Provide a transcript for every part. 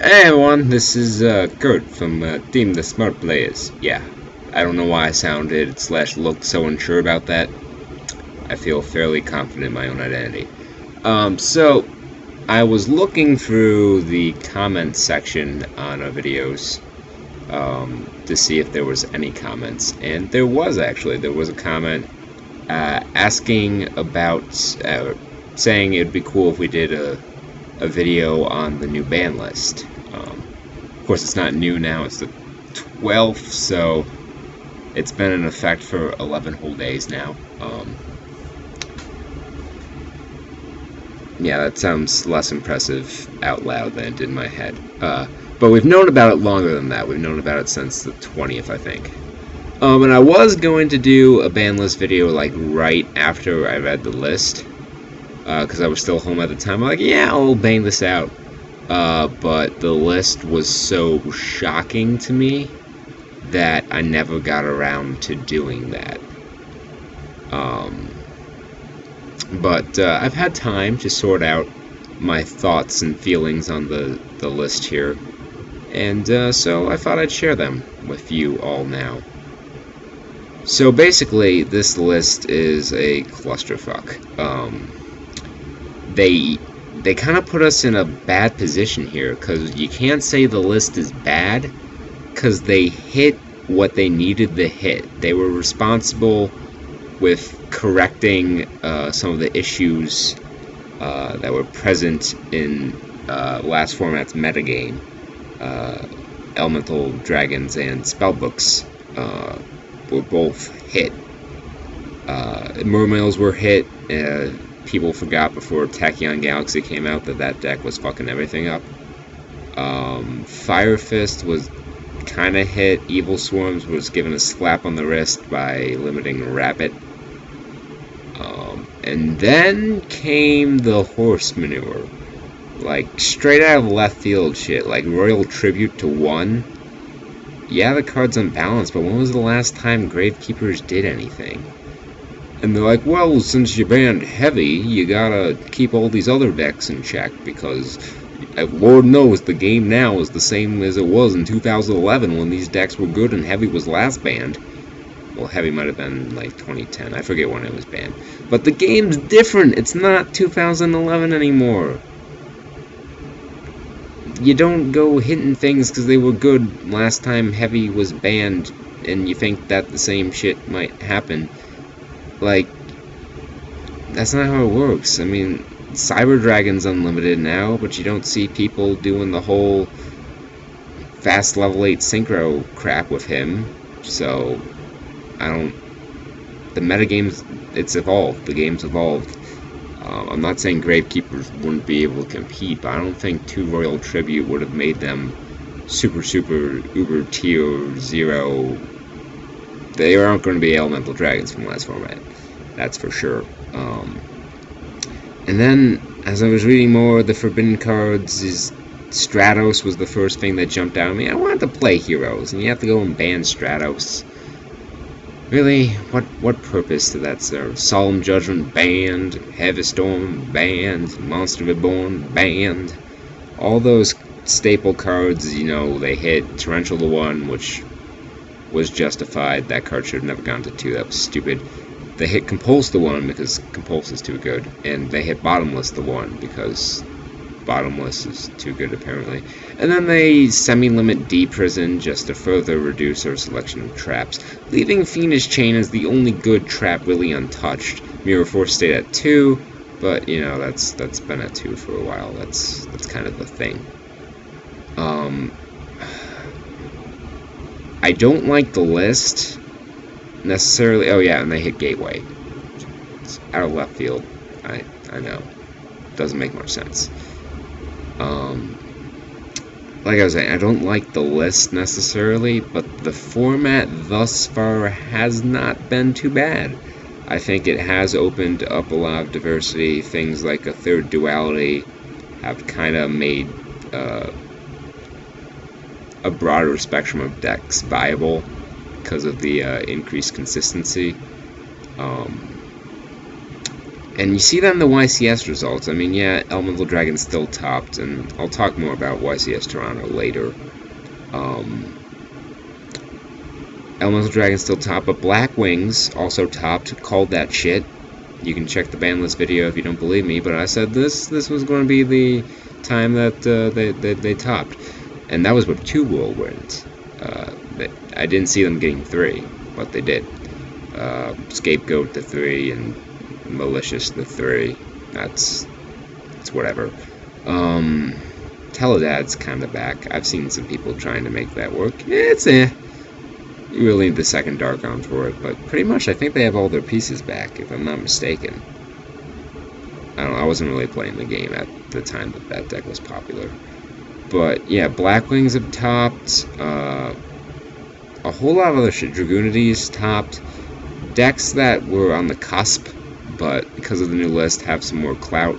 Hey everyone, this is Kurt from Team The Smart Players. Yeah, I don't know why I sounded / looked so unsure about that. I feel fairly confident in my own identity. So I was looking through the comments section on our videos to see if there was any comments, and there was a comment asking about saying it'd be cool if we did a video on the new ban list. Of course, it's not new now, it's the 12th, so it's been in effect for 11 whole days now. Yeah, that sounds less impressive out loud than it did in my head. But we've known about it longer than that. We've known about it since the 20th, I think. And I was going to do a ban list video like right after I read the list, because I was still home at the time. I'm like, yeah, I'll bang this out. But the list was so shocking to me that I never got around to doing that. But I've had time to sort out my thoughts and feelings on the list here, and so I thought I'd share them with you all now. So basically, this list is a clusterfuck. They kind of put us in a bad position here, because you can't say the list is bad, because they hit what they needed to hit. They were responsible with correcting some of the issues that were present in last format's metagame. Elemental Dragons and Spellbooks were both hit. Mermails were hit. People forgot before Tachyon Galaxy came out that deck was fucking everything up. Fire Fist was kind of hit. Evil Swarms was given a slap on the wrist by limiting Rabbit. And then came the horse manure. Like, straight out of left field shit. Like, Royal Tribute to 1. Yeah, the card's unbalanced, but when was the last time Gravekeepers did anything? And they're like, well, since you banned heavy, you gotta keep all these other decks in check, because Lord knows the game now is the same as it was in 2011 when these decks were good and heavy was last banned. Well, heavy might have been like 2010, I forget when it was banned. But the game's different, it's not 2011 anymore. You don't go hitting things because they were good last time heavy was banned, and you think that the same shit might happen. Like, that's not how it works. I mean, Cyber Dragon's unlimited now, but you don't see people doing the whole fast level 8 synchro crap with him. So, the metagame's, it's evolved. The game's evolved. I'm not saying Gravekeepers wouldn't be able to compete, but I don't think 2 Royal Tribute would have made them super uber tier 0. They aren't going to be Elemental Dragons from last format. That's for sure. And then, as I was reading more of the Forbidden cards, Stratos was the first thing that jumped out at me. I wanted to play heroes, and you have to go and ban Stratos. Really? What purpose did that serve? Solemn Judgment banned, Heavy Storm banned, Monster Reborn banned. All those staple cards, you know, they hit Torrential to 1, which was justified. That card should have never gone to 2. That was stupid. They hit Compulse to 1 because Compulse is too good, and they hit Bottomless to 1 because Bottomless is too good apparently. And then they semi-limit D-Prison just to further reduce our selection of traps, leaving Fiendish Chain as the only good trap really untouched. Mirror Force stayed at 2, but you know that's been at 2 for a while. That's kind of the thing. I don't like the list necessarily. Oh yeah, and they hit Gateway. It's out of left field. I know. Doesn't make much sense. Like I was saying, I don't like the list necessarily, but the format thus far has not been too bad. I think it has opened up a lot of diversity. Things like a third duality have kind of made a broader spectrum of decks viable because of the increased consistency. And you see that in the YCS results. I mean, yeah, Elemental Dragon still topped, and I'll talk more about YCS Toronto later. Elemental Dragon still topped, but Black Wings also topped. Called that shit. You can check the banlist video if you don't believe me, but I said this was going to be the time that they topped, and that was with 2 whirlwinds. I didn't see them getting 3, but they did. Scapegoat to 3 and Malicious to 3. That's whatever. Teledad's kind of back. I've seen some people trying to make that work. It's You really need the second Dark Arm for it, but pretty much I think they have all their pieces back, if I'm not mistaken. I don't know, I wasn't really playing the game at the time that that deck was popular. But yeah, Black Wings have topped, a whole lot of other shit. Dragoonides topped. Decks that were on the cusp, but because of the new list have some more clout,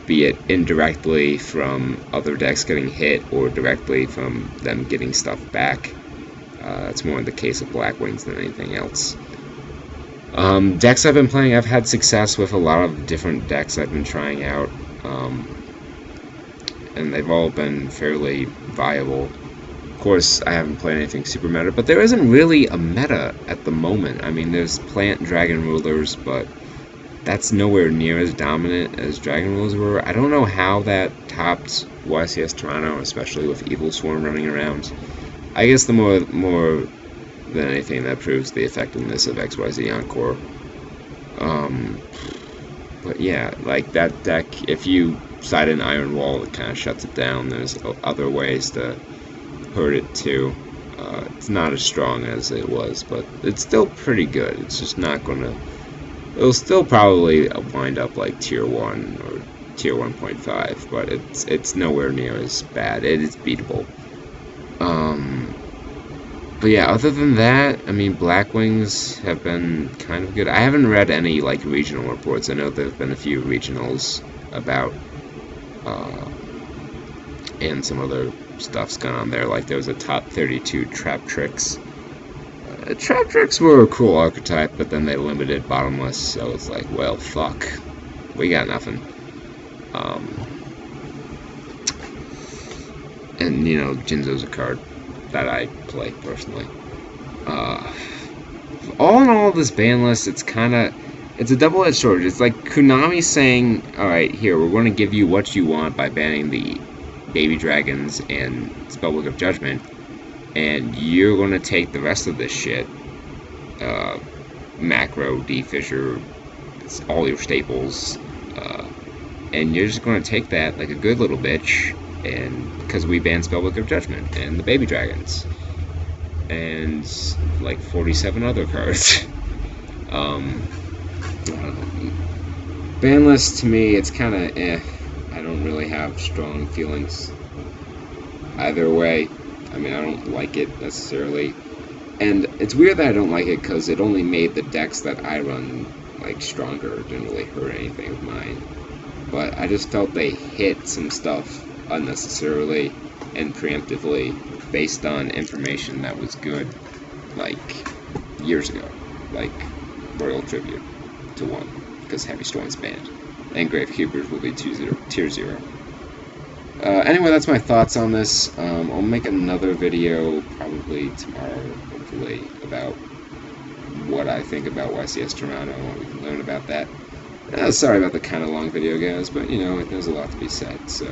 be it indirectly from other decks getting hit or directly from them getting stuff back. That's more in the case of Black Wings than anything else. Decks I've been playing, I've had success with a lot of different decks I've been trying out, and they've all been fairly viable. Of course, I haven't played anything super meta, but there isn't really a meta at the moment. I mean, there's Plant Dragon Rulers, but that's nowhere near as dominant as Dragon Rulers were. I don't know how that topped YCS Toronto, especially with Evil Swarm running around. I guess the more than anything, that proves the effectiveness of XYZ Encore. But yeah, like that deck, if you side an Iron Wall, it kind of shuts it down. There's other ways to hurt it too. It's not as strong as it was, but it's still pretty good. It's just not gonna... It'll still probably wind up like Tier 1 or Tier 1.5, but it's nowhere near as bad. It is beatable. But yeah, other than that, I mean, Black Wings have been kind of good. I haven't read any, like, regional reports. I know there have been a few regionals about, and some other stuff's gone on there. Like, there was a top 32 Trap Tricks. Trap Tricks were a cool archetype, but then they limited Bottomless, so it's like, well, fuck. We got nothing. And, you know, Jinzo's a card that I play personally. All in all, this ban list, it's a double-edged sword. It's like Konami saying, alright, here, we're going to give you what you want by banning the Baby Dragons and Spellbook of Judgment, and you're going to take the rest of this shit, Macro, D-Fissure, all your staples, and you're just going to take that like a good little bitch, and because we banned Spellbook of Judgment and the Baby Dragons and like 47 other cards. Ban list to me, it's kind of I don't really have strong feelings either way. I mean, I don't like it necessarily, and it's weird that I don't like it because it only made the decks that I run like stronger. It didn't really hurt anything with mine, but I just felt they hit some stuff unnecessarily and preemptively based on information that was good like years ago, like Royal Tribute to 1 because Heavy Storm's banned and Grave Keepers will be tier 0. Anyway, that's my thoughts on this. I'll make another video probably tomorrow, hopefully, about what I think about YCS Toronto and what we can learn about that. Sorry about the kind of long video, guys, but you know, there's a lot to be said, so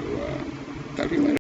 talk to you later.